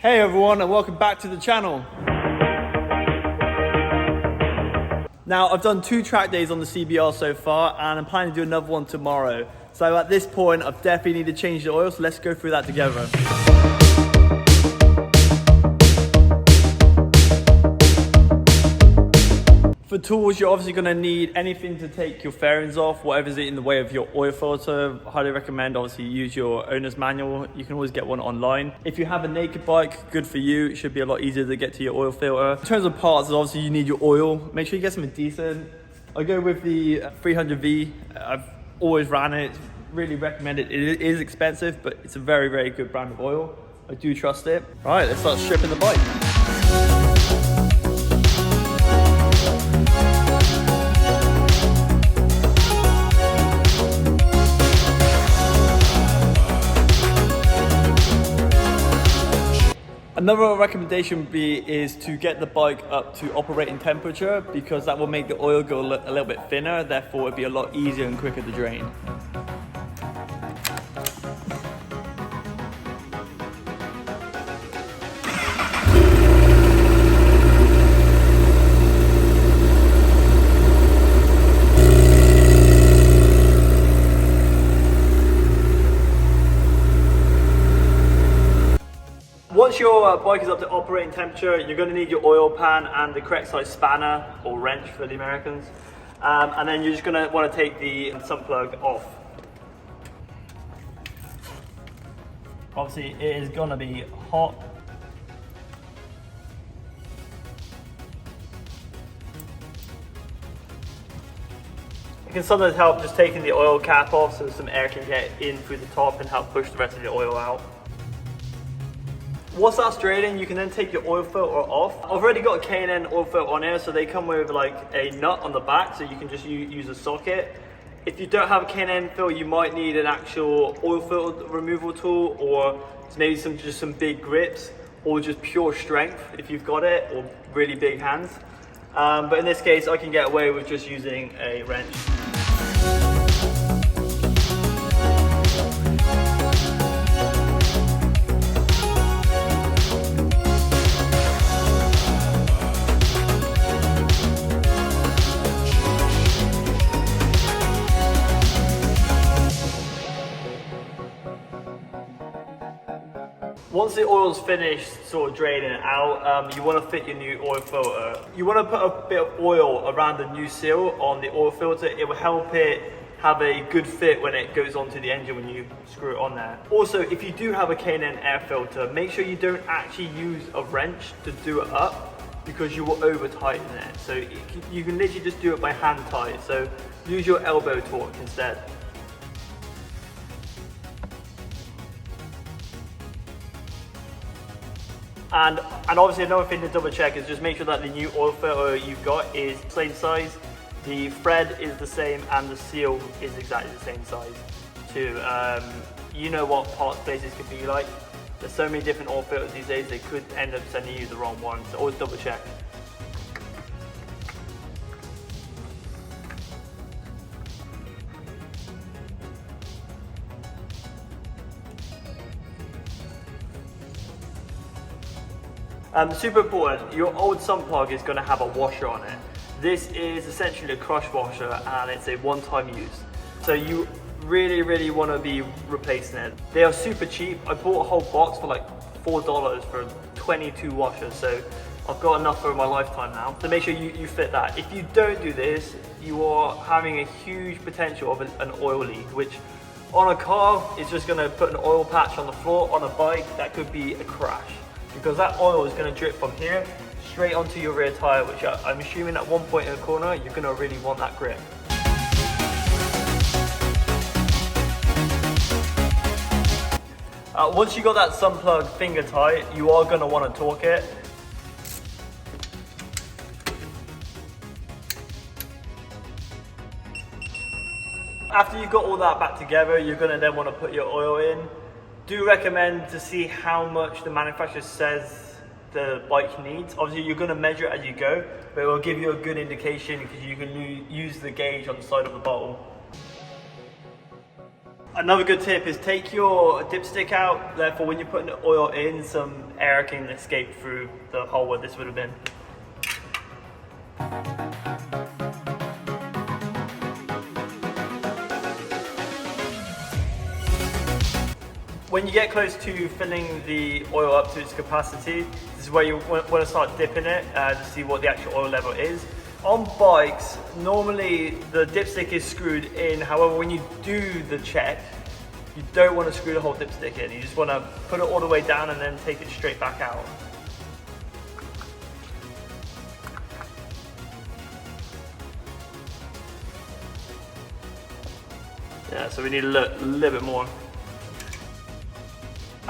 Hey everyone, and welcome back to the channel. Now, I've done 2 track days on the CBR so far, and I'm planning to do another one tomorrow. So at this point, I definitely need to change the oil, so let's go through that together. For tools, you're obviously going to need anything to take your fairings off, whatever's in the way of your oil filter. Highly recommend obviously use your owner's manual. You can always get one online. If you have a naked bike, good for you. It should be a lot easier to get to your oil filter. In terms of parts, obviously you need your oil. Make sure you get something decent. I go with the 300V. I've always ran it. Really recommend it. It is expensive, but it's a very, very good brand of oil. I do trust it. All right, let's start stripping the bike. Another recommendation is to get the bike up to operating temperature, because that will make the oil go a little bit thinner, therefore it'll be a lot easier and quicker to drain. Once your bike is up to operating temperature, you're going to need your oil pan and the correct size spanner, or wrench for the Americans. And then you're just going to want to take the sump plug off. Obviously it is going to be hot. It can sometimes help just taking the oil cap off so some air can get in through the top and help push the rest of the oil out. Once that's draining, you can then take your oil filter off. I've already got a K&N oil filter on here, so they come with like a nut on the back, so you can just use a socket. If you don't have a K&N filter, you might need an actual oil filter removal tool, or maybe just some big grips, or just pure strength if you've got it, or really big hands. But in this case, I can get away with just using a wrench. Once the oil's finished sort of draining out, you want to fit your new oil filter. You want to put a bit of oil around the new seal on the oil filter. It will help it have a good fit when it goes onto the engine when you screw it on there. Also, if you do have a K&N air filter, make sure you don't actually use a wrench to do it up, because you will over tighten it. So you can literally just do it by hand tight. So use your elbow torque instead. And obviously another thing to double check is just make sure that the new oil filter you've got is the same size, the thread is the same, and the seal is exactly the same size too. You know what parts places could be like. There's so many different oil filters these days, they could end up sending you the wrong one, so always double check. Super important, your old sump plug is going to have a washer on it. This is essentially a crush washer, and it's a one-time use. So you really want to be replacing it. They are super cheap. I bought a whole box for like $4 for 22 washers, so I've got enough for my lifetime now. So make sure you fit that. If you don't do this, you are having a huge potential of an oil leak, which on a car is just going to put an oil patch on the floor. On a bike, that could be a crash, because that oil is going to drip from here straight onto your rear tire, which I'm assuming at one point in the corner you're going to really want that grip. Once you got that sump plug finger tight, you are going to want to torque it. After you've got all that back together, you're going to then want to put your oil in. Do recommend to see how much the manufacturer says the bike needs. Obviously you're going to measure it as you go, but it will give you a good indication, because you can use the gauge on the side of the bottle. Another good tip is take your dipstick out, therefore when you're putting the oil in, some air can escape through the hole where this would have been. When you get close to filling the oil up to its capacity, this is where you want to start dipping it to see what the actual oil level is. On bikes, normally the dipstick is screwed in, however when you do the check, you don't want to screw the whole dipstick in. You just want to put it all the way down and then take it straight back out. Yeah, so we need a little bit more.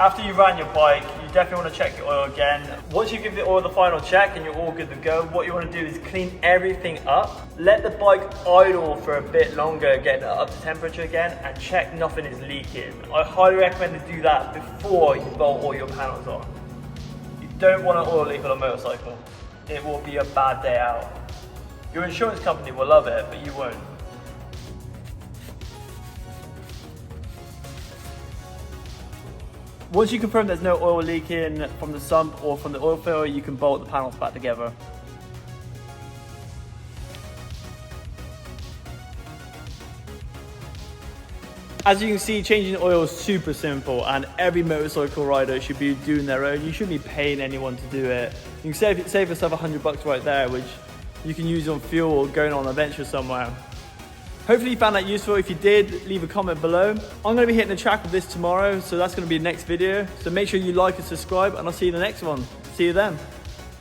After you ran your bike, you definitely want to check your oil again. Once you give the oil the final check and you're all good to go, what you want to do is clean everything up. Let the bike idle for a bit longer, getting it up to temperature again, and check nothing is leaking. I highly recommend to do that before you bolt all your panels on. You don't want an oil leak on a motorcycle. It will be a bad day out. Your insurance company will love it, but you won't. Once you confirm there's no oil leaking from the sump or from the oil filler, you can bolt the panels back together. As you can see, changing oil is super simple and every motorcycle rider should be doing their own. You shouldn't be paying anyone to do it. You can save yourself $100 right there, which you can use on fuel or going on an adventure somewhere. Hopefully you found that useful. If you did, leave a comment below. I'm going to be hitting the track with this tomorrow, so that's going to be the next video. So make sure you like and subscribe, and I'll see you in the next one. See you then.